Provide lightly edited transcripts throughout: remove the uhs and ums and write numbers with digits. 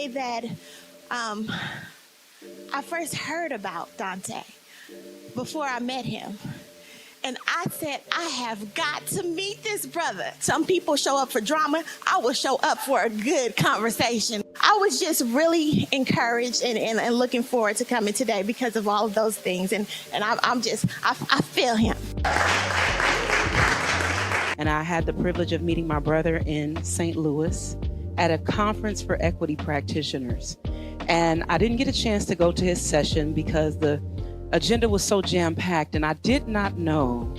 day that I first heard about Dante, before I met him. And I said, I have got to meet this brother. Some people show up for drama. I will show up for a good conversation. I was just really encouraged and looking forward to coming today because of all of those things. And I feel him. And I had the privilege of meeting my brother in St. Louis at a conference for equity practitioners. And I didn't get a chance to go to his session because the agenda was so jam-packed, and I did not know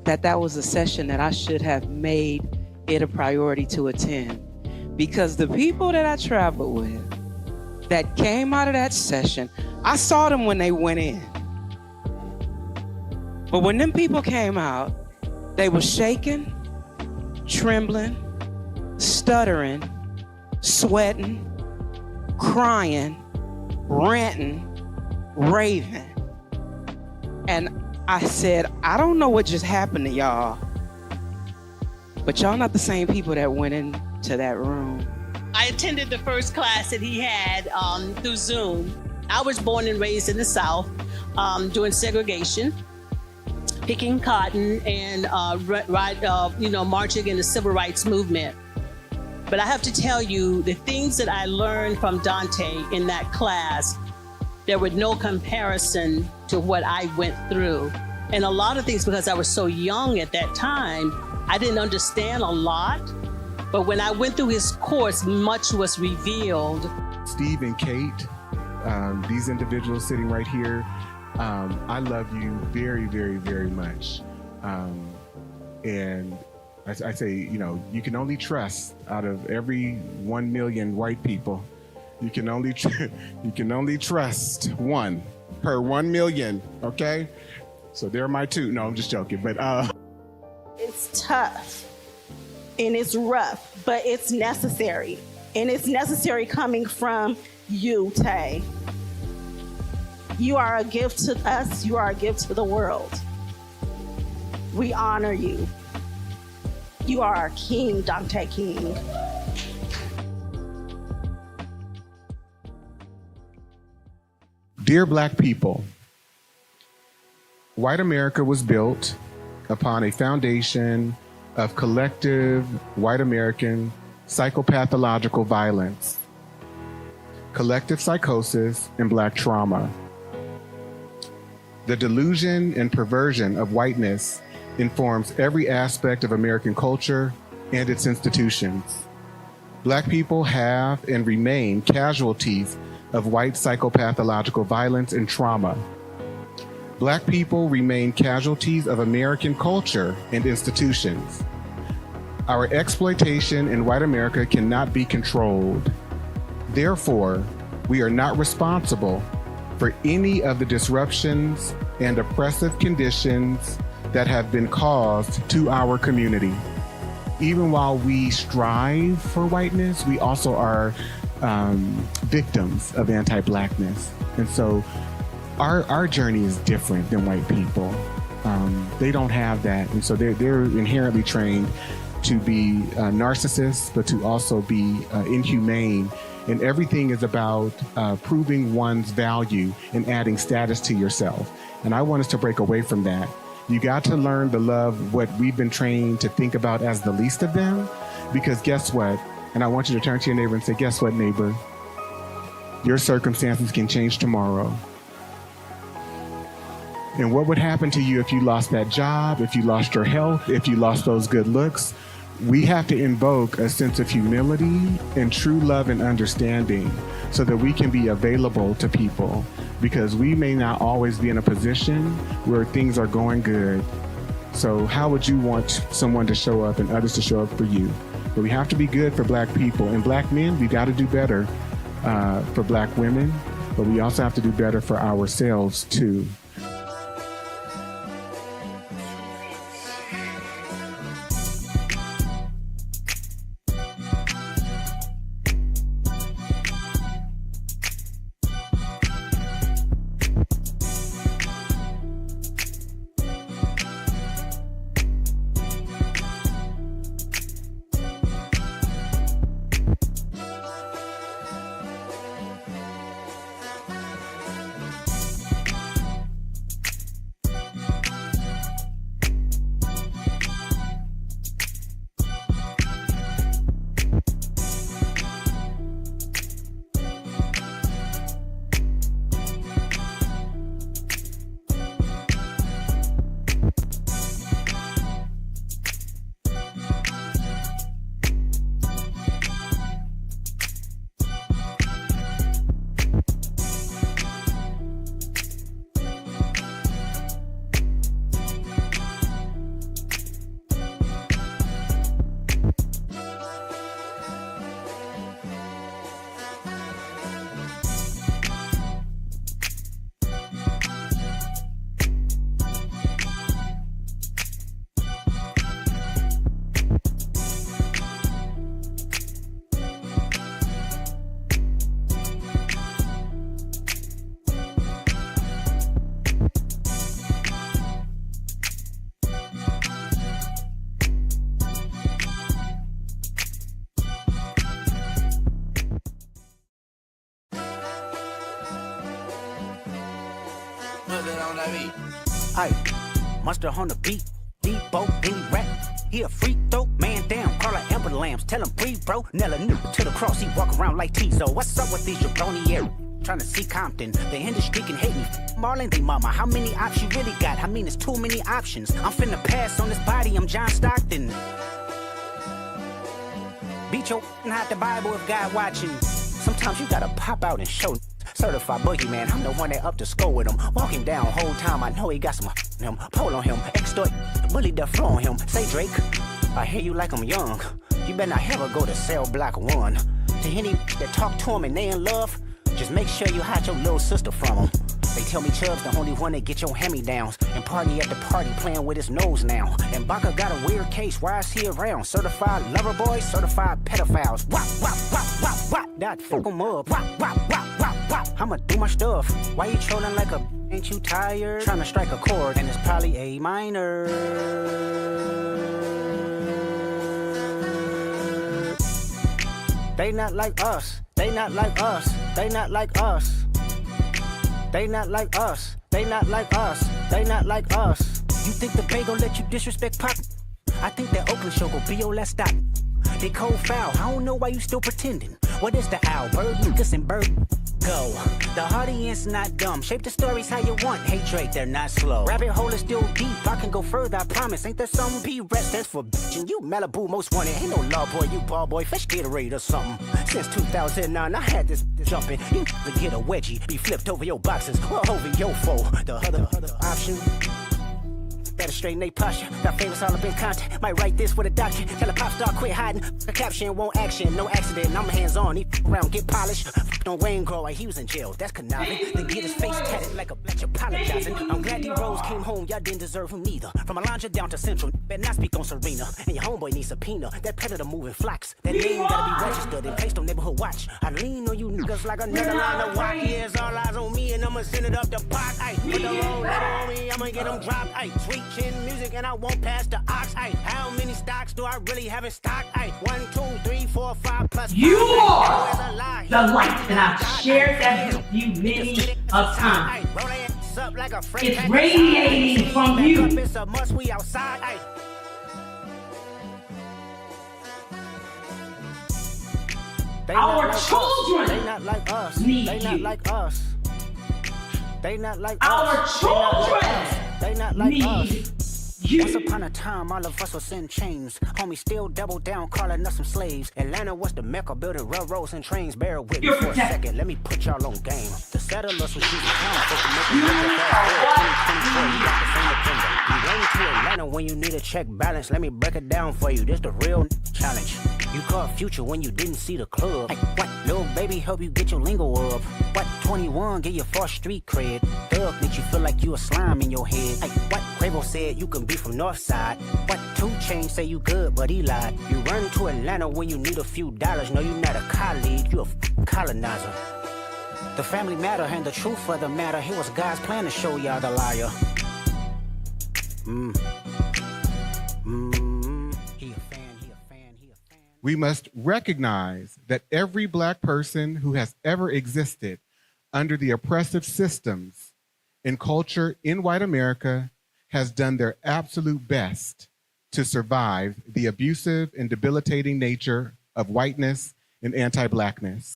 that that was a session that I should have made it a priority to attend. Because the people that I traveled with that came out of that session, I saw them when they went in. But when them people came out, they were shaking, trembling, stuttering, sweating, crying, ranting, raving. And I said, I don't know what just happened to y'all, but y'all not the same people that went into that room. I attended the first class that he had through Zoom. I was born and raised in the South during segregation, picking cotton and marching in the civil rights movement. But I have to tell you, the things that I learned from Dante in that class, there was no comparison to what I went through. And a lot of things, because I was so young at that time, I didn't understand a lot. But when I went through his course, much was revealed. Steve and Kate, these individuals sitting right here, I love you very, very, very much. And I say, you can only trust out of every 1 million white people. You can only trust one per 1 million, okay? So they're my two. No, I'm just joking, but It's tough and it's rough, but it's necessary. And it's necessary coming from you, Tay. You are a gift to us. You are a gift to the world. We honor you. You are our king, Dante King. Dear Black people, white America was built upon a foundation of collective white American psychopathological violence, collective psychosis, and Black trauma. The delusion and perversion of whiteness informs every aspect of American culture and its institutions. Black people have and remain casualties of white psychopathological violence and trauma. Black people remain casualties of American culture and institutions. Our exploitation in white America cannot be controlled. Therefore, we are not responsible for any of the disruptions and oppressive conditions that have been caused to our community. Even while we strive for whiteness, we also are victims of anti-Blackness. And so our journey is different than white people. They don't have that. And so they're inherently trained to be narcissists, but to also be inhumane. And everything is about proving one's value and adding status to yourself. And I want us to break away from that. You got to learn to love what we've been trained to think about as the least of them, because guess what? And I want you to turn to your neighbor and say, guess what, neighbor? Your circumstances can change tomorrow. And what would happen to you if you lost that job, if you lost your health, if you lost those good looks? We have to invoke a sense of humility and true love and understanding so that we can be available to people, because we may not always be in a position where things are going good. So how would you want someone to show up and others to show up for you? But we have to be good for Black people. And Black men, we got to do better for Black women, but we also have to do better for ourselves too. Aye, monster on the beat, Debo, any rap. He a freak throw, man down, call her Amber Lambs, tell him breathe, bro. Nella new to the cross, he walk around like Tizo. What's up with these jabroni air? Trying to see Compton, the industry can hate me. Marlon, they mama, how many options you really got? I mean, it's too many options. I'm finna pass on this body, I'm John Stockton. Beat your hide the Bible if God watching. Sometimes you gotta pop out and show. Certified boogeyman, I'm the one that up to score with him. Walking down whole time, I know he got some him. Pull on him, extort, bully the flow on him. Say Drake, I hear you like I'm young. You better not ever go to cell block 1. To any that talk to him and they in love, just make sure you hide your little sister from him. They tell me Chubb's the only one that get your hand-me-downs. And party at the party playing with his nose now. And Baca got a weird case, why is he around? Certified lover boys, certified pedophiles. Wop, wop, wop, wop, wop. That fuck him up. Wop, wop, wop, wop, wop. I'ma do my stuff. Why you trolling like a ain't you tired? Trying to strike a chord and it's probably A minor. They not like us. They not like us. They not like us. They not like us. They not like us. They not like us. You think the Bay gon' let you disrespect Pop? I think that Oakland show gon' be your last stop. They cold foul. I don't know why you still pretending. What is the owl? Bird, Lucas, and Bird. Go. The audience not dumb. Shape the stories how you want. Hey Drake, they're not slow. Rabbit hole is still deep. I can go further, I promise. Ain't there some P-rest that's for bitchin'? You Malibu most wanted. Ain't no law boy, you ball boy. Fish Gatorade or something. Since 2009, I had this jumping. You to get a wedgie. Be flipped over your boxes or over your foe. The other option. Better straighten they posture. Got famous all up in content. Might write this with a doctor. Tell a pop star quit hiding. A caption won't action. No accident. I'm hands on. He around get polished. On Wayne Grow like he was in jail. That's conniving. Then get his face tatted like a bitch apologizing. I'm glad D Rose came home. Y'all didn't deserve him neither. From Alondra down to Central. Better not speak on Serena. And your homeboy needs subpoena. That predator moving flocks. That name gotta be registered and placed on neighborhood watch. I lean on you niggas like another line of walk. Yeah, it's all eyes on me and I'ma send it up the pot. Ay, put the wrong letter on me. I'ma get them dropped. Ay, sweet chin music and I won't pass the ox. Ay, how many stocks do I really have in stock? Ay, 1, 2, 3, 4, 5 plus. You are the light, and I've shared that with you many a time. It's radiating from you. It's a must, we outside. Ay. Our children They not like us. need They not you. like us. They not like Our us. children They not like us. need Once you. upon a time, all of us was in chains. Homie still double down, calling us some slaves. Atlanta was the mecca, building railroads and trains. Bear with me You're for a protected. second, let me put y'all on game. The settlers was using town, folks to make You them look are fast. what 2024, you got the same agenda. You run to Atlanta when you need a check balance. Let me break it down for you. This the real challenge. You caught Future when you didn't see the club. Hey, what? Little baby help you get your lingo up. What? 21 get your first street cred. Thug make you feel like you a slime in your head. Hey, what? Quavo said you can be from North Side. What? 2 Chainz say you good, but he lied. You run to Atlanta when you need a few dollars. No, you're not a colleague, you a colonizer. The family matter and the truth of the matter. It was God's plan to show y'all the liar. He a fan. We must recognize that every Black person who has ever existed under the oppressive systems and culture in white America has done their absolute best to survive the abusive and debilitating nature of whiteness and anti-Blackness.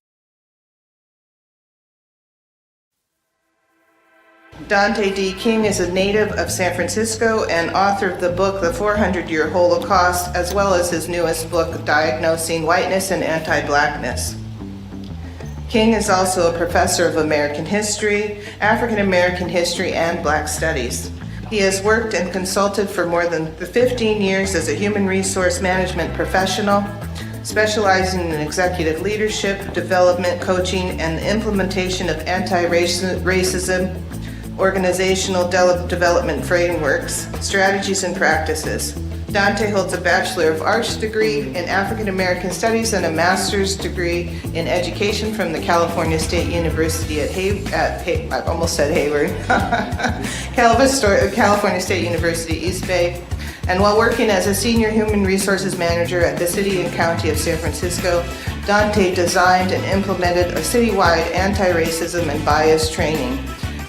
Dante D. King is a native of San Francisco and author of the book The 400-Year Holocaust, as well as his newest book, Diagnosing Whiteness and Anti-Blackness. King is also a professor of American history, African American history, and Black studies. He has worked and consulted for more than 15 years as a human resource management professional, specializing in executive leadership, development, coaching, and the implementation of anti-racism, organizational development frameworks, strategies, and practices. Dante holds a Bachelor of Arts degree in African American Studies and a Master's degree in Education from the California State University at I almost said Hayward, California State University, East Bay. And while working as a Senior Human Resources Manager at the City and County of San Francisco, Dante designed and implemented a citywide anti-racism and bias training,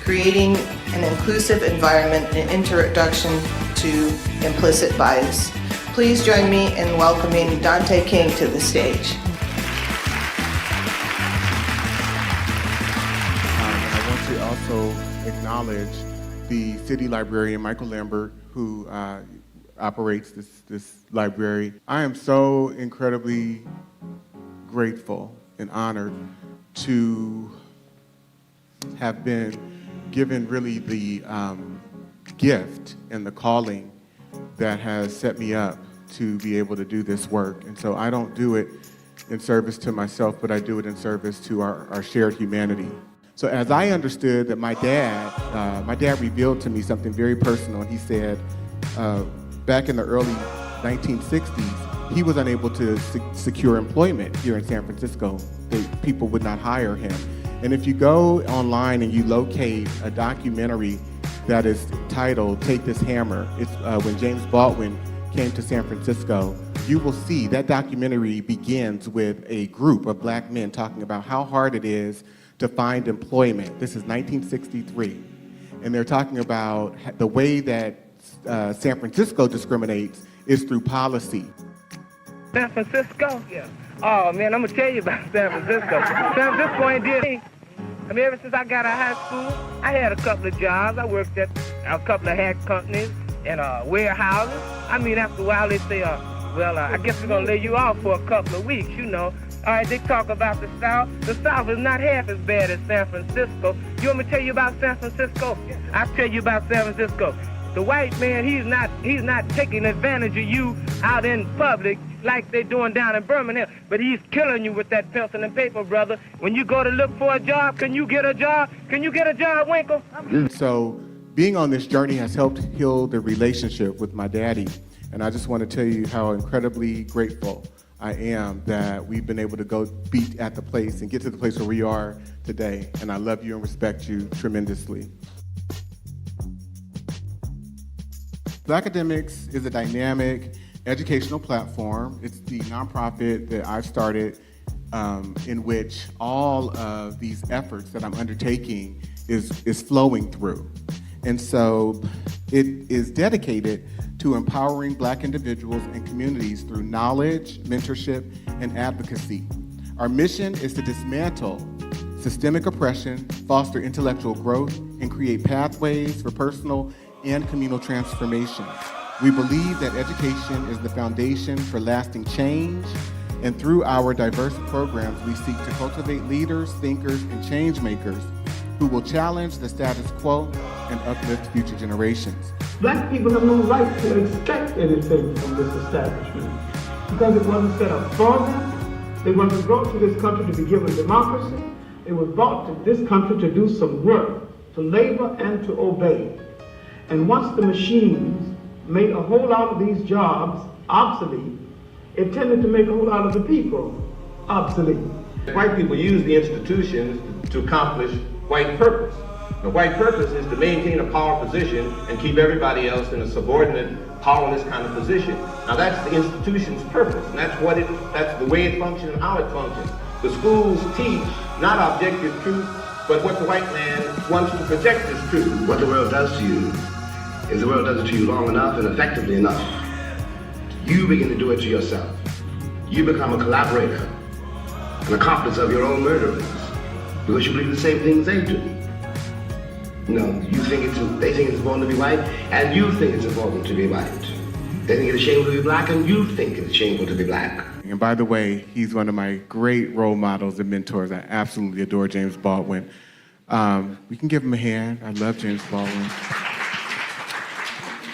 creating an an inclusive environment and introduction to implicit bias. Please join me in welcoming Dante King to the stage. I want to also acknowledge the city librarian, Michael Lambert, who operates this library. I am so incredibly grateful and honored to have been given really the gift and the calling that has set me up to be able to do this work. And so I don't do it in service to myself, but I do it in service to our shared humanity. So as I understood that my dad revealed to me something very personal. And he said, back in the early 1960s, he was unable to secure employment here in San Francisco. People would not hire him. And if you go online and you locate a documentary that is titled Take This Hammer, it's when James Baldwin came to San Francisco, you will see that documentary begins with a group of black men talking about how hard it is to find employment. This is 1963. And they're talking about the way that San Francisco discriminates is through policy. San Francisco? Yeah. Oh man, I'm gonna tell you about San Francisco. San Francisco ain't did anything. I mean, ever since I got out of high school, I had a couple of jobs. I worked at a couple of hat companies and warehouses. I mean, after a while they say, well, I guess we're gonna lay you off for a couple of weeks, you know. All right, they talk about the South. The South is not half as bad as San Francisco. You want me to tell you about San Francisco? I'll tell you about San Francisco. The white man, he's not taking advantage of you out in public like they're doing down in Birmingham, but he's killing you with that pencil and paper, brother. When you go to look for a job, can you get a job? Can you get a job, Winkle? So being on this journey has helped heal the relationship with my daddy. And I just want to tell you how incredibly grateful I am that we've been able to go be at the place and get to the place where we are today. And I love you and respect you tremendously. Black Academics is a dynamic educational platform. It's the nonprofit that I've started in which all of these efforts that I'm undertaking is flowing through. And so it is dedicated to empowering Black individuals and communities through knowledge, mentorship, and advocacy. Our mission is to dismantle systemic oppression, foster intellectual growth, and create pathways for personal and communal transformation. We believe that education is the foundation for lasting change, and through our diverse programs, we seek to cultivate leaders, thinkers, and change makers who will challenge the status quo and uplift future generations. Black people have no right to expect anything from this establishment because it wasn't set up for them. They wasn't brought to this country to be given democracy. It was brought to this country to do some work, to labor and to obey. And once the machines made a whole lot of these jobs obsolete, it tended to make a whole lot of the people obsolete. White people use the institutions to accomplish white purpose. The white purpose is to maintain a power position and keep everybody else in a subordinate, powerless kind of position. Now that's the institution's purpose, and that's the way it functions and how it functions. The schools teach not objective truth, but what the white man wants to project as truth. What the world does to you is the world does it to you long enough and effectively enough. You begin to do it to yourself. You become a collaborator, an accomplice of your own murderers, because you believe the same things they do. No, they think it's important to be white, and you think it's important to be white. They think it's shameful to be black, and you think it's shameful to be black. And by the way, he's one of my great role models and mentors. I absolutely adore James Baldwin. We can give him a hand. I love James Baldwin.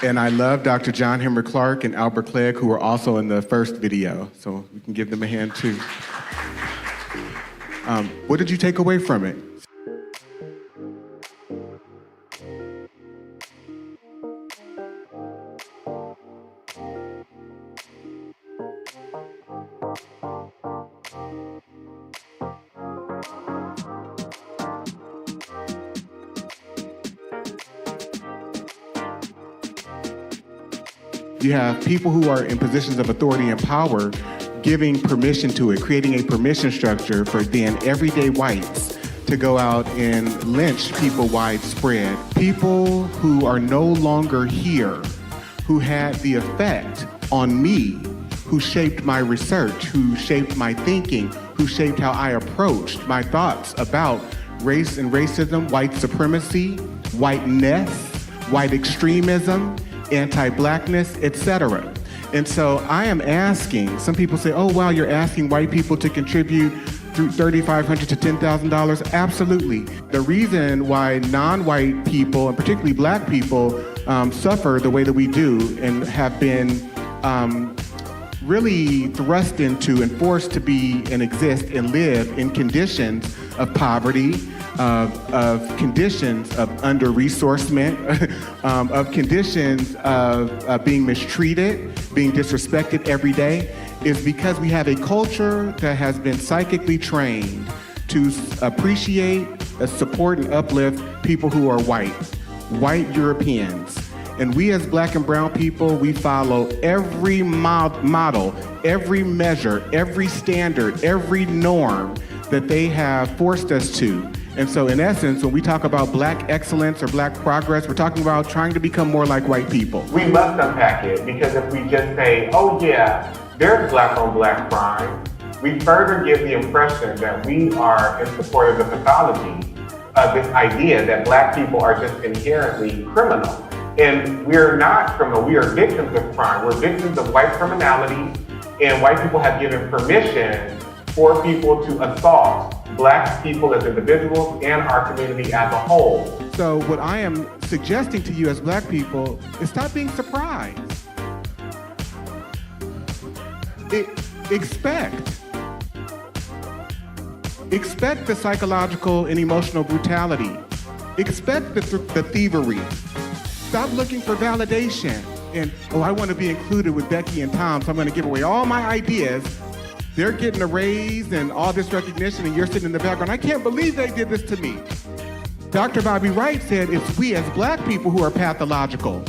And I love Dr. John Henry Clark and Albert Clegg, who were also in the first video. So we can give them a hand too. What did you take away from it? You have people who are in positions of authority and power giving permission to it, creating a permission structure for then everyday whites to go out and lynch people widespread. People who are no longer here, who had the effect on me, who shaped my research, who shaped my thinking, who shaped how I approached my thoughts about race and racism, white supremacy, whiteness, white extremism, anti-blackness, etc. And so I am asking, some people say, oh, wow, you're asking white people to contribute through $3,500 to $10,000. Absolutely. The reason why non-white people, and particularly black people, suffer the way that we do and have been really thrust into and forced to be and exist and live in conditions of poverty, of conditions of under-resourcement, of conditions of being mistreated, being disrespected every day, is because we have a culture that has been psychically trained to appreciate, support, and uplift people who are white Europeans. And we as black and brown people, we follow every model, every measure, every standard, every norm that they have forced us to. And so in essence, when we talk about black excellence or black progress, we're talking about trying to become more like white people. We must unpack it, because if we just say, oh yeah, there's black on black crime, we further give the impression that we are in support of the pathology of this idea that black people are just inherently criminal. And we're not criminal, we are victims of crime. We're victims of white criminality, and white people have given permission for people to assault black people as individuals and our community as a whole. So what I am suggesting to you as black people is stop being surprised. Expect the psychological and emotional brutality. Expect the thievery. Stop looking for validation. And, oh, I want to be included with Becky and Tom, so I'm going to give away all my ideas. They're getting a raise and all this recognition, and you're sitting in the background. I can't believe they did this to me. Dr. Bobby Wright said it's we as black people who are pathological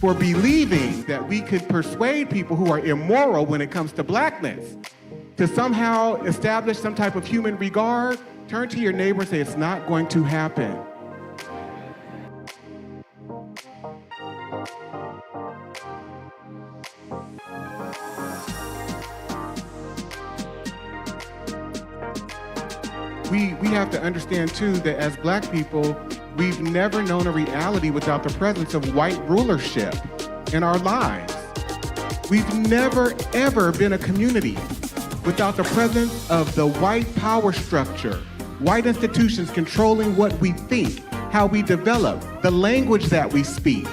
for believing that we could persuade people who are immoral when it comes to blackness to somehow establish some type of human regard. Turn to your neighbor and say, it's not going to happen. We have to understand too that as black people, we've never known a reality without the presence of white rulership in our lives. We've never ever been a community without the presence of the white power structure, white institutions controlling what we think, how we develop, the language that we speak,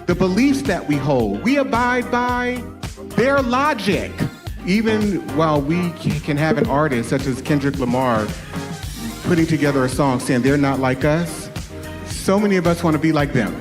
the beliefs that we hold. We abide by their logic. Even while we can have an artist such as Kendrick Lamar putting together a song saying they're not like us, so many of us want to be like them.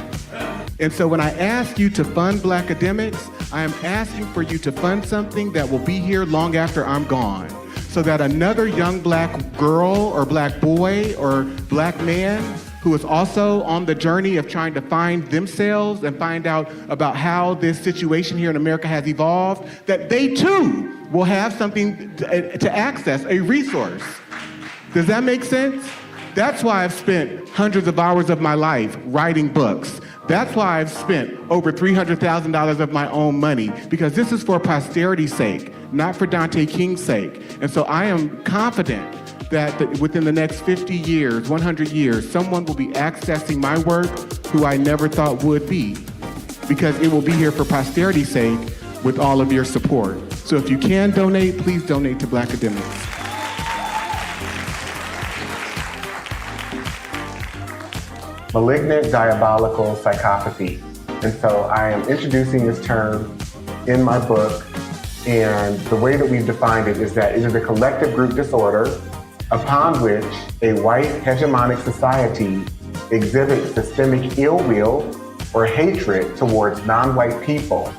And so when I ask you to fund black academics, I am asking for you to fund something that will be here long after I'm gone, so that another young black girl or black boy or black man who is also on the journey of trying to find themselves and find out about how this situation here in America has evolved, that they too will have something to access, a resource. Does that make sense? That's why I've spent hundreds of hours of my life writing books. That's why I've spent over $300,000 of my own money, because this is for posterity's sake, not for Dante King's sake. And so I am confident that within the next 50 years, 100 years, someone will be accessing my work who I never thought would be, because it will be here for posterity's sake with all of your support. So if you can donate, please donate to Black Academics. Malignant diabolical psychopathy. And so I am introducing this term in my book, and the way that we've defined it is that it is a collective group disorder upon which a white hegemonic society exhibits systemic ill will or hatred towards non-white people.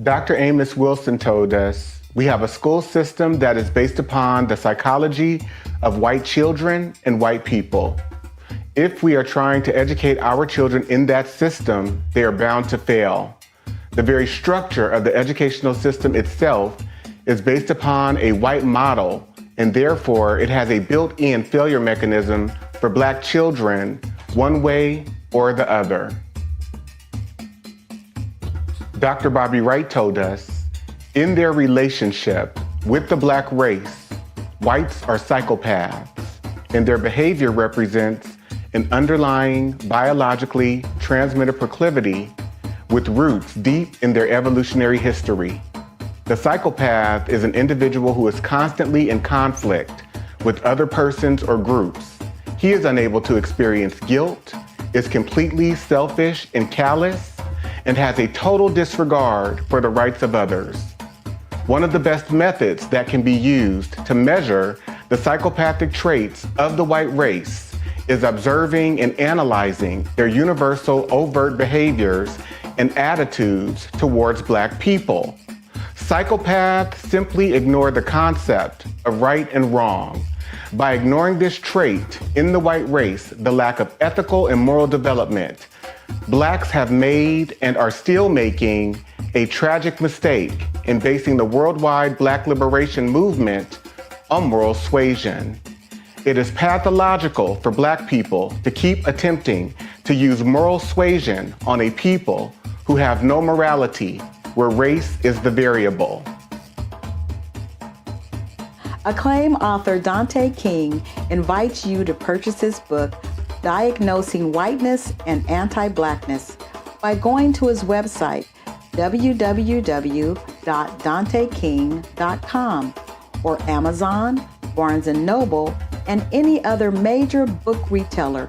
Dr. Amos Wilson told us, we have a school system that is based upon the psychology of white children and white people. If we are trying to educate our children in that system, they are bound to fail. The very structure of the educational system itself is based upon a white model, and therefore it has a built-in failure mechanism for Black children, one way or the other. Dr. Bobby Wright told us, in their relationship with the Black race, whites are psychopaths, and their behavior represents an underlying biologically transmitted proclivity with roots deep in their evolutionary history. The psychopath is an individual who is constantly in conflict with other persons or groups. He is unable to experience guilt, is completely selfish and callous, and has a total disregard for the rights of others. One of the best methods that can be used to measure the psychopathic traits of the white race is observing and analyzing their universal overt behaviors and attitudes towards Black people. Psychopaths simply ignore the concept of right and wrong. By ignoring this trait in the white race, the lack of ethical and moral development, Blacks have made and are still making a tragic mistake in basing the worldwide Black liberation movement on moral suasion. It is pathological for Black people to keep attempting to use moral suasion on a people who have no morality, where race is the variable. Acclaimed author Dante King invites you to purchase his book, Diagnosing Whiteness and Anti-Blackness, by going to his website, www.danteking.com, or Amazon, Barnes & Noble, and any other major book retailer